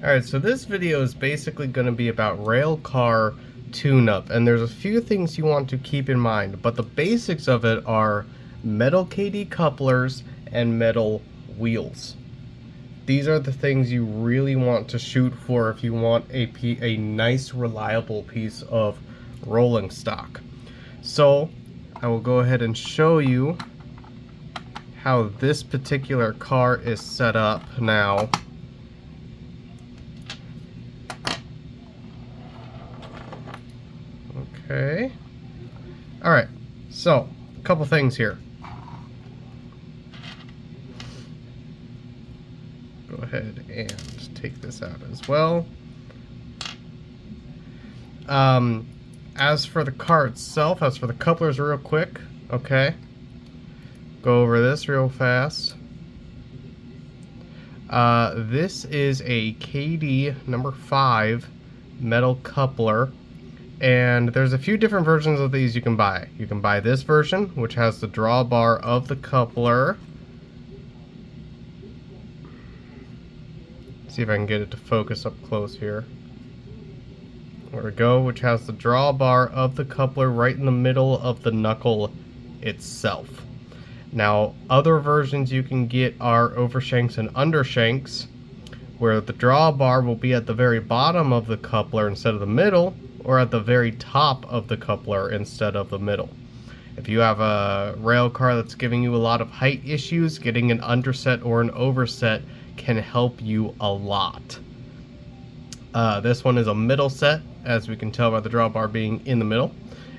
Alright, so this video is basically going to be about rail car tune-up, and there's a few things you want to keep in mind, but the basics of it are metal KD couplers and metal wheels. These are the things you really want to shoot for if you want a nice, reliable piece of rolling stock. So, I will go ahead and show you how this particular car is set up now. Okay. Alright, so, a couple things here. Go ahead and take this out as well. As for the car itself, as for the couplers real quick, okay. Go over this real fast. This is a KD number 5 metal coupler. And there's a few different versions of these you can buy. You can buy this version, which has the drawbar of the coupler. See if I can get it to focus up close here. There we go, which has the drawbar of the coupler right in the middle of the knuckle itself. Now, other versions you can get are overshanks and undershanks, where the drawbar will be at the very bottom of the coupler instead of the middle, or at the very top of the coupler instead of the middle. If you have a rail car that's giving you a lot of height issues, getting an underset or an overset can help you a lot. This one is a middle set, as we can tell by the drawbar being in the middle,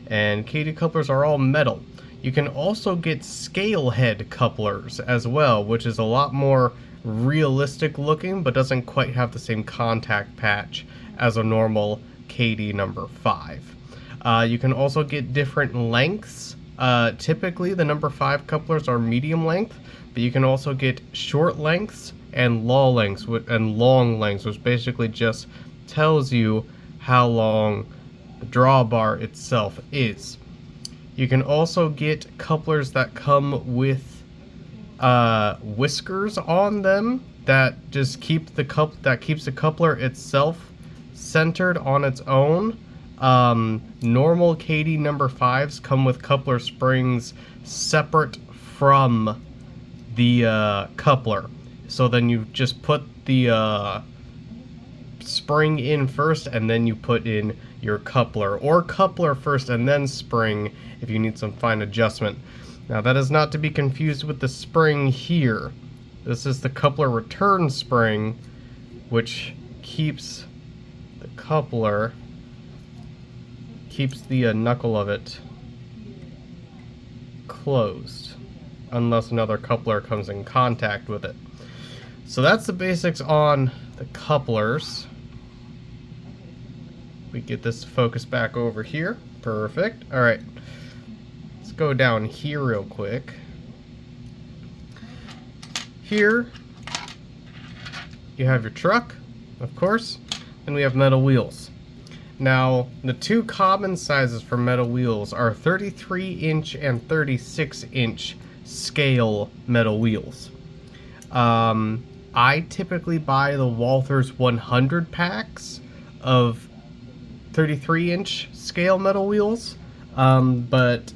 and KD couplers are all metal. You can also get scale head couplers as well, which is a lot more realistic looking, but doesn't quite have the same contact patch as a normal KD number 5. You can also get different lengths. Typically the number 5 couplers are medium length, but you can also get short lengths and long lengths, which basically just tells you how long the drawbar itself is. You can also get couplers that come with whiskers on them that just keeps the coupler itself centered on its own. Normal KD number 5s come with coupler springs separate from the coupler. So then you just put the spring in first, and then you put in your coupler, or coupler first and then spring if you need some fine adjustment. Now that is not to be confused with the spring here. This is the coupler return spring, which keeps the coupler, keeps the knuckle of it closed unless another coupler comes in contact with it. So that's the basics on the couplers. We get this to focus back over here. Perfect. Alright. Let's go down here real quick. Here you have your truck, of course, and we have metal wheels. Now, the two common sizes for metal wheels are 33-inch and 36-inch scale metal wheels. I typically buy the Walther's 100 packs of 33-inch scale metal wheels, but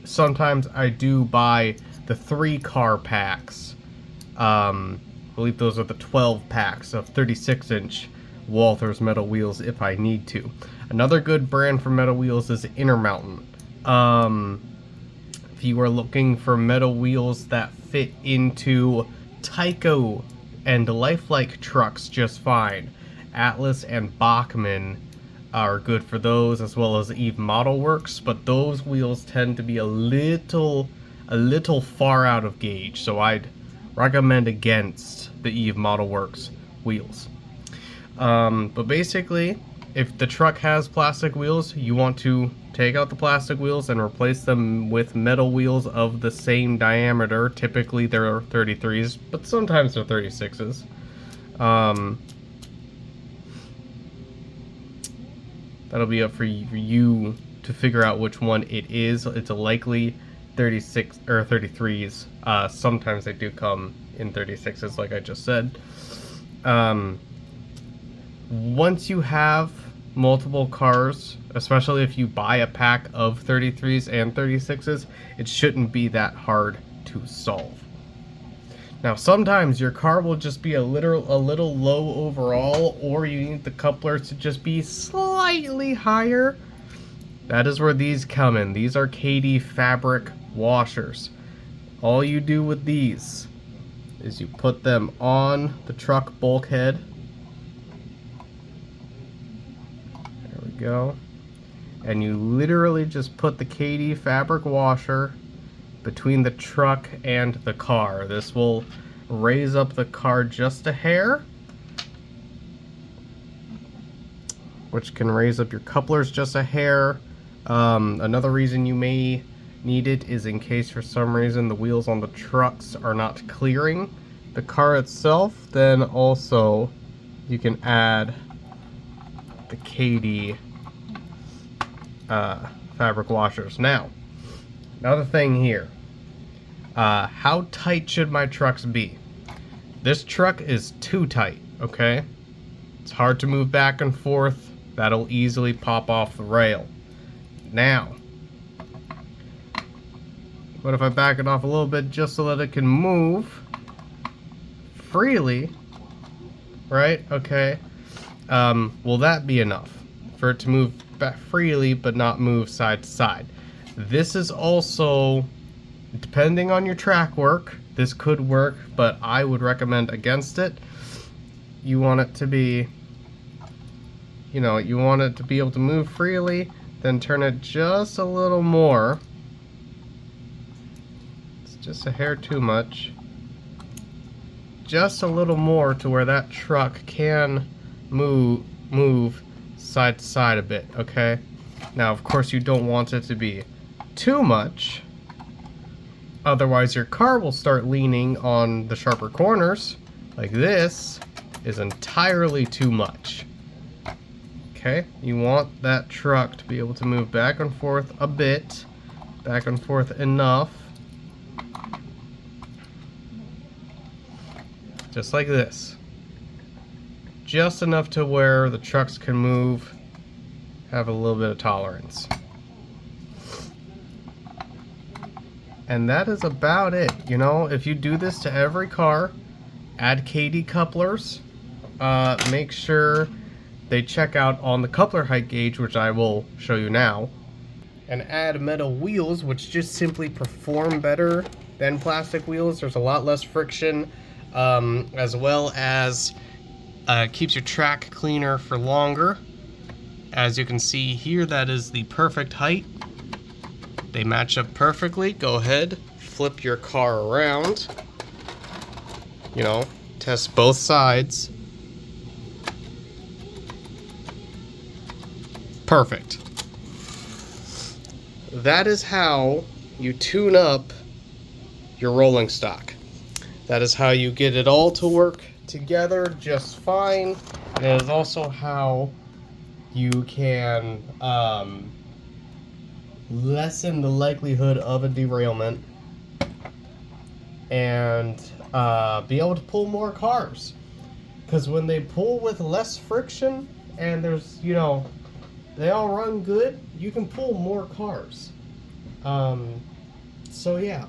sometimes I do buy the 3-car packs. I believe those are the 12 packs of 36-inch Walther's metal wheels if I need to. Another good brand for metal wheels is Intermountain. If you are looking for metal wheels that fit into Tyco and lifelike trucks just fine, Atlas and Bachmann are good for those, as well as Eve Model Works, but those wheels tend to be a little far out of gauge, so I'd recommend against the Eve Model Works wheels. But basically, if the truck has plastic wheels, you want to take out the plastic wheels and replace them with metal wheels of the same diameter. Typically they're 33s, but sometimes they're 36s. That'll be up for you to figure out which one it is. It's a likely 36 or 33s. Sometimes they do come in 36s, like I just said. Once you have multiple cars, especially if you buy a pack of 33s and 36s, it shouldn't be that hard to solve. Now sometimes your car will just be a little low overall, or you need the couplers to just be slightly higher. That is where these come in. These are KD fabric washers. All you do with these is you put them on the truck bulkhead. There we go. And you literally just put the KD fabric washer between the truck and the car. This will raise up the car just a hair, which can raise up your couplers just a hair. Another reason you may need it is in case for some reason the wheels on the trucks are not clearing the car itself, then also you can add the KD fabric washers. Now, another thing here. How tight should my trucks be? This truck is too tight, okay? It's hard to move back and forth. That'll easily pop off the rail. Now, what if I back it off a little bit just so that it can move freely, right? Okay. Will that be enough for it to move back freely but not move side to side? This is also, depending on your track work, this could work, but I would recommend against it. You want it to be, you want it to be able to move freely, then turn it just a little more. It's just a hair too much. Just a little more to where that truck can move side to side a bit, okay? Now, of course, you don't want it to be too much. Otherwise, your car will start leaning on the sharper corners. Like this is entirely too much. Okay, you want that truck to be able to move back and forth a bit, back and forth enough. Just like this. Just enough to where the trucks can move, have a little bit of tolerance. And that is about it. If you do this to every car, add KD couplers, make sure they check out on the coupler height gauge, which I will show you now, and add metal wheels, which just simply perform better than plastic wheels. There's a lot less friction, as well as keeps your track cleaner for longer. As you can see here, that is the perfect height. They match up perfectly. Go ahead, flip your car around. Test both sides. Perfect. That is how you tune up your rolling stock. That is how you get it all to work together just fine. And it is also how you can lessen the likelihood of a derailment and be able to pull more cars. Because when they pull with less friction and there's, they all run good, you can pull more cars. So yeah,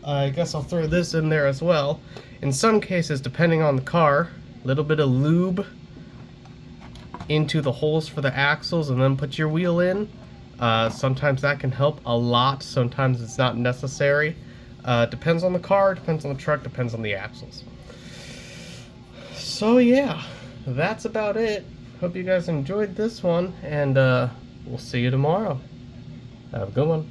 I guess I'll throw this in there as well. In some cases, depending on the car, a little bit of lube into the holes for the axles and then put your wheel in. Sometimes that can help a lot, sometimes it's not necessary. Depends on the car, depends on the truck, depends on the axles. So yeah, that's about it. Hope you guys enjoyed this one, and we'll see you tomorrow. Have a good one.